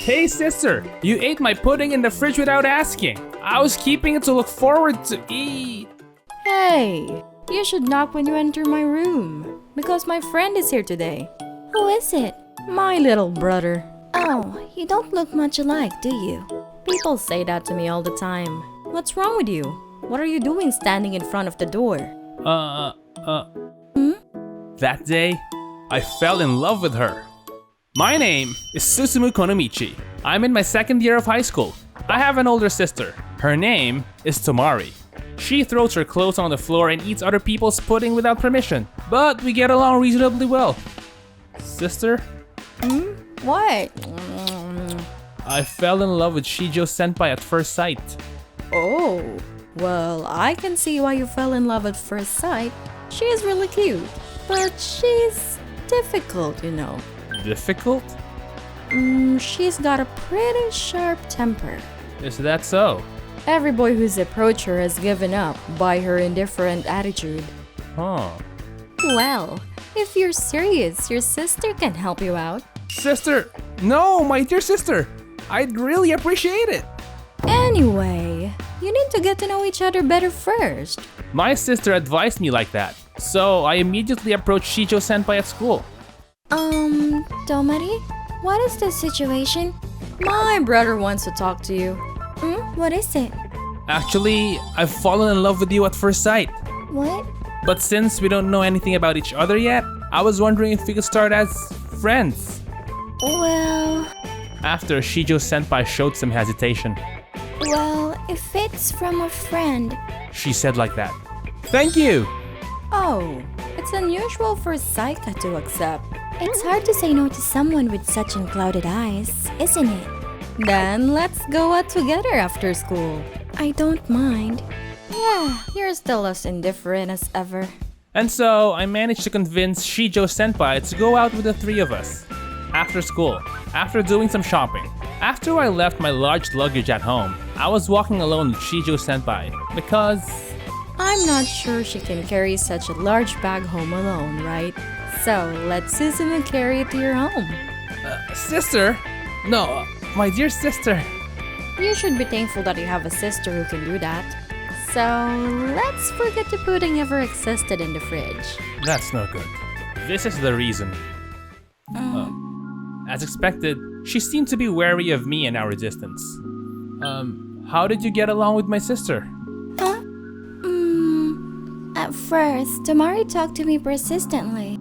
Hey sister, you ate my pudding in the fridge without asking. I was keeping it to look forward to eat. Hey, you should knock when you enter my room, because my friend is here today. Who is it? My little brother. Oh, you don't look much alike, do you? People say that to me all the time. What's wrong with you? What are you doing standing in front of the door? That day, I fell in love with her. My name is Susumu Konomichi. I'm in my second year of high school. I have an older sister. Her name is Tomari. She throws her clothes on the floor and eats other people's pudding without permission. But we get along reasonably well. Sister? What? I fell in love with Shijo senpai at first sight. Oh, well, I can see why you fell in love at first sight. She is really cute, but she's difficult, you know. Difficult? She's got a pretty sharp temper. Is that so? Every boy who's approached her has given up by her indifferent attitude. Huh. Well, if you're serious, your sister can help you out. Sister! No, my dear sister! I'd really appreciate it! Anyway, you need to get to know each other better first. My sister advised me like that, so I immediately approached Shijo senpai at school. Tomari? What is the situation? My brother wants to talk to you. What is it? Actually, I've fallen in love with you at first sight. What? But since we don't know anything about each other yet, I was wondering if we could start as friends. Well, After Shijo senpai showed some hesitation, if it's from a friend. she said like that. Thank you! Oh, it's unusual for Saika to accept. It's hard to say no to someone with such unclouded eyes, isn't it? Then let's go out together after school. I don't mind. Yeah, you're still as indifferent as ever. And so, I managed to convince Shijo senpai to go out with the three of us. After school, after doing some shopping, after I left my large luggage at home, I was walking alone with Shijo senpai because I'm not sure she can carry such a large bag home alone, right? So let Susumu carry it to your home. Sister? No, my dear sister. You should be thankful that you have a sister who can do that. So let's forget the pudding ever existed in the fridge. That's no good. This is the reason. As expected, she seemed to be wary of me and our distance. How did you get along with my sister? At first, Tomari talked to me persistently.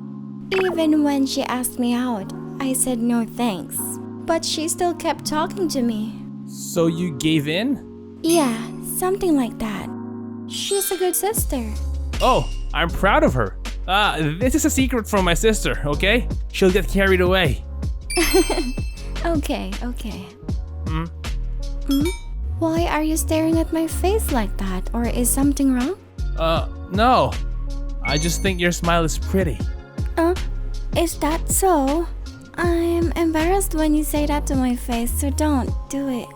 Even when she asked me out, I said no thanks. But she still kept talking to me. So you gave in? Yeah, something like that. She's a good sister. Oh, I'm proud of her. This is a secret from my sister, okay? She'll get carried away. Okay. Why are you staring at my face like that? Or is something wrong? No. I just think your smile is pretty. Is that so? I'm embarrassed when you say that to my face, so don't do it.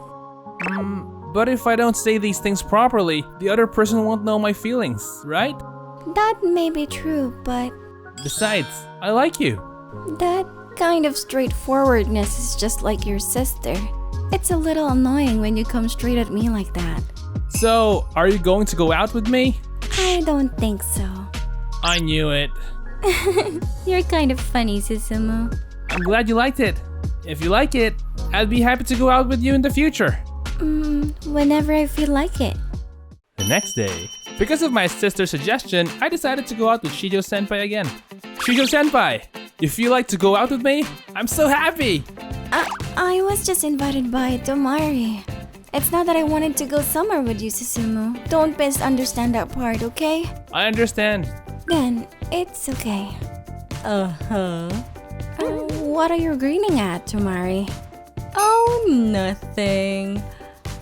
But if I don't say these things properly, the other person won't know my feelings, right? That may be true, but Besides, I like you. that kind of straightforwardness is just like your sister. It's a little annoying when you come straight at me like that. So, are you going to go out with me? I don't think so. I knew it. You're kind of funny, Susumu. I'm glad you liked it. If you like it, I'd be happy to go out with you in the future. Whenever I feel like it. The next day, because of my sister's suggestion, I decided to go out with Shijo senpai again. Shijo senpai, you feel like to go out with me? I'm so happy! I was just invited by Tomari. It's not that I wanted to go somewhere with you, Susumu. Don't misunderstand that part, okay? I understand. Then, it's okay. What are you grinning at, Tomari? Oh, nothing.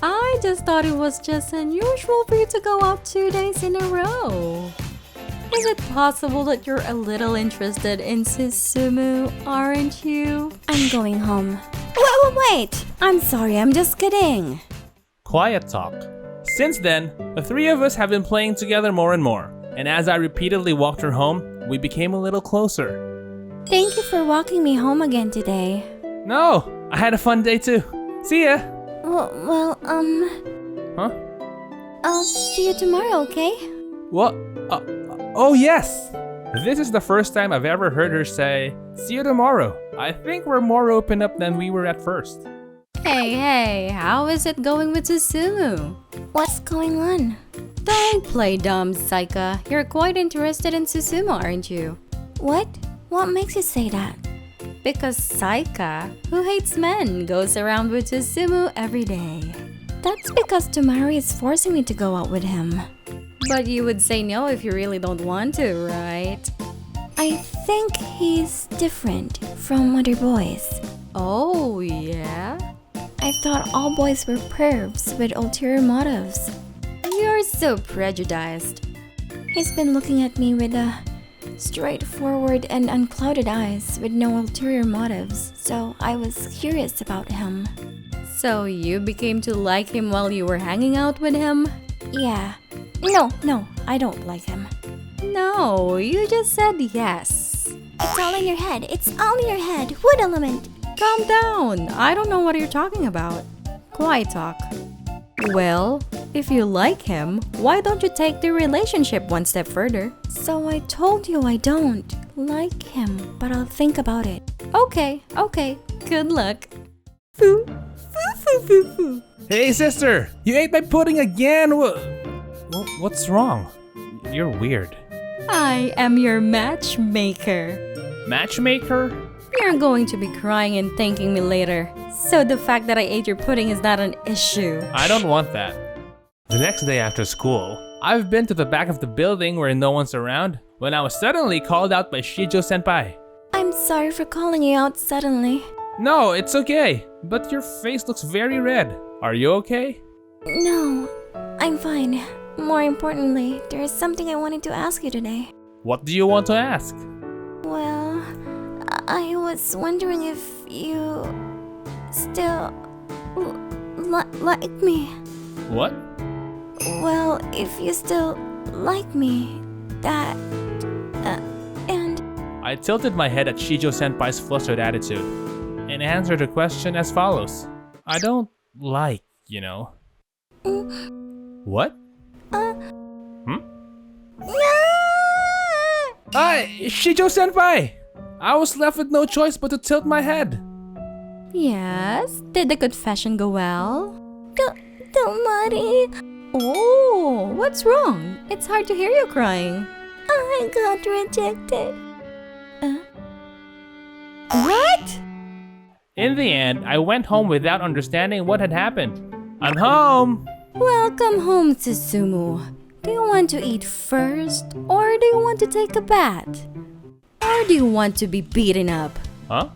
I just thought it was just unusual for you to go out 2 days in a row. Is it possible that you're a little interested in Susumu, aren't you? I'm going home. Wait! I'm sorry, I'm just kidding. Quiet talk. Since then, the three of us have been playing together more and more, and as I repeatedly walked her home, we became a little closer. Thank you for walking me home again today. No, I had a fun day too. See ya! Huh? I'll see you tomorrow, okay? What? Oh yes! This is the first time I've ever heard her say, see you tomorrow. I think we're more open up than we were at first. Hey, how is it going with Susumu? What's going on? Don't play dumb, Saika. You're quite interested in Susumu, aren't you? What? What makes you say that? Because Saika, who hates men, goes around with Susumu every day. That's because Tomari is forcing me to go out with him. But you would say no if you really don't want to, right? I think he's different from other boys. Oh, yeah? I thought all boys were pervs with ulterior motives. You're so prejudiced. He's been looking at me with straightforward and unclouded eyes with no ulterior motives, so I was curious about him. So you became to like him while you were hanging out with him? Yeah. No, I don't like him. No, you just said yes. It's all in your head. It's all in your head. Wood element. Calm down. I don't know what you're talking about. Quiet talk. Well, if you like him, why don't you take the relationship one step further? So I told you I don't like him, but I'll think about it. Okay. Good luck. Hey sister! You ate my pudding again! What's wrong? You're weird. I am your matchmaker. Matchmaker? You're going to be crying and thanking me later. So the fact that I ate your pudding is not an issue. I don't want that. The next day after school, I've been to the back of the building where no one's around when I was suddenly called out by Shijo senpai. I'm sorry for calling you out suddenly. No, it's okay, but your face looks very red. Are you okay? No, I'm fine. More importantly, there is something I wanted to ask you today. What do you want to ask? Well, I was wondering if you still like me. What? Well, if you still like me, that, and... I tilted my head at Shijo senpai's flustered attitude and answered her question as follows. I don't like, you know. What? Hi, Shijo senpai! I was left with no choice but to tilt my head. Yes? Did the confession go well? Tomari, Oh, what's wrong? It's hard to hear you crying. I got rejected. What? In the end, I went home without understanding what had happened. I'm home! Welcome home, Susumu. Do you want to eat first? Or do you want to take a bath? Or do you want to be beaten up? Huh?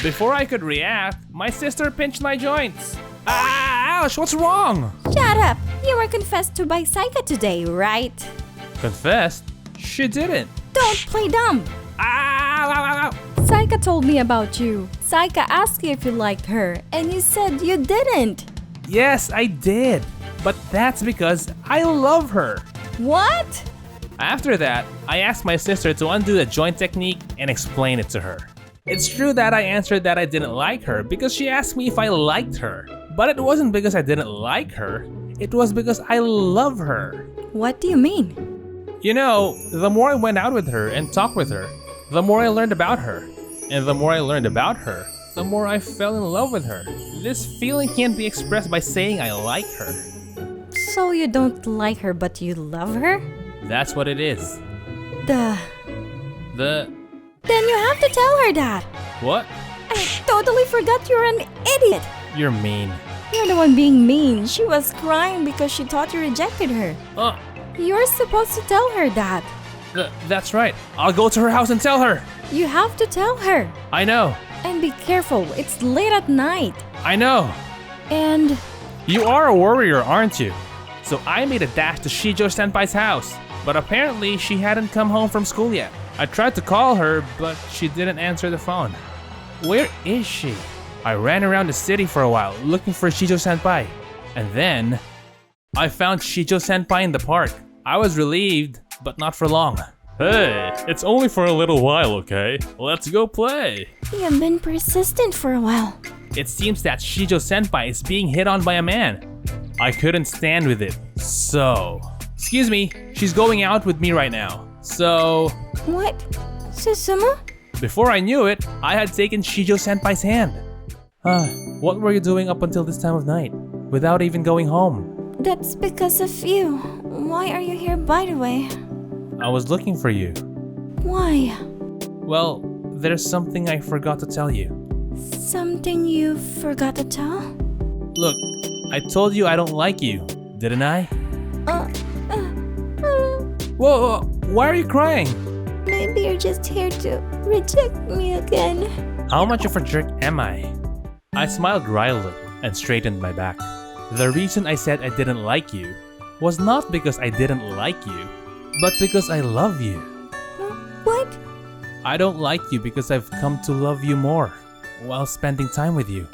Before I could react, my sister pinched my joints. Ah, ouch, what's wrong? Shut up! You were confessed to by Saika today, right? Confessed? She didn't. Don't play dumb! Ow, ow, ow, ow. Saika told me about you. Saika asked you if you liked her, and you said you didn't. Yes, I did. But that's because I love her. What? After that, I asked my sister to undo the joint technique and explain it to her. It's true that I answered that I didn't like her because she asked me if I liked her. But it wasn't because I didn't like her. It was because I love her. What do you mean? You know, the more I went out with her and talked with her, the more I learned about her. And the more I learned about her, the more I fell in love with her. This feeling can't be expressed by saying I like her. So you don't like her but you love her? That's what it is. Then The... you have to tell her that. What? I totally forgot you're an idiot. You're mean. You're the one being mean. She was crying because she thought you rejected her. You're supposed to tell her that. That's right. I'll go to her house and tell her. You have to tell her. I know. And be careful, it's late at night. I know. And You are a warrior, aren't you? So I made a dash to Shijo senpai's house, but apparently she hadn't come home from school yet. I tried to call her, but she didn't answer the phone. Where is she? I ran around the city for a while looking for Shijo senpai, and then I found Shijo senpai in the park. I was relieved, but not for long. Hey, it's only for a little while, okay? Let's go play. you've been persistent for a while. It seems that Shijo senpai is being hit on by a man. I couldn't stand with it, so... Excuse me, she's going out with me right now. So... What? Susumu? Before I knew it, I had taken Shijo senpai's hand. What were you doing up until this time of night? Without even going home? That's because of you. Why are you here, by the way? I was looking for you. Why? Well, there's something I forgot to tell you. Something you forgot to tell? Look, I told you I don't like you, didn't I? Whoa, why are you crying? Maybe you're just here to reject me again. How much of a jerk am I? I smiled wryly and straightened my back. The reason I said I didn't like you was not because I didn't like you, but because I love you. What? I don't like you because I've come to love you more while spending time with you.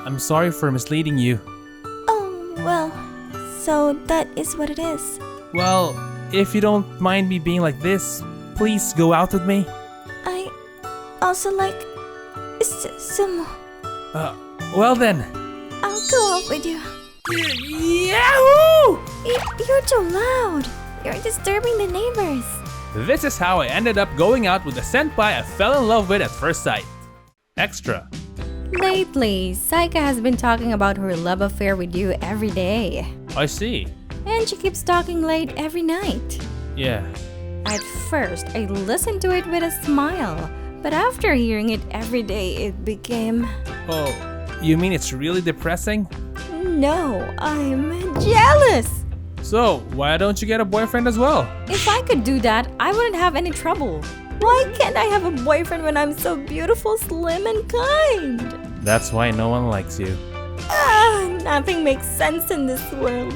I'm sorry for misleading you. Oh, well, so that is what it is. Well, if you don't mind me being like this, please go out with me. I also like Susumu. Well then. I'll go out with you. Yahoo! You're too loud. You're disturbing the neighbors. This is how I ended up going out with a senpai I fell in love with at first sight. Extra. Lately, Saika has been talking about her love affair with you every day. I see. And she keeps talking late every night. Yeah. At first, I listened to it with a smile. But after hearing it every day, it became... Oh, you mean it's really depressing? No, I'm jealous. So, why don't you get a boyfriend as well? If I could do that, I wouldn't have any trouble. Why can't I have a boyfriend when I'm so beautiful, slim, and kind? That's why no one likes you. Nothing makes sense in this world.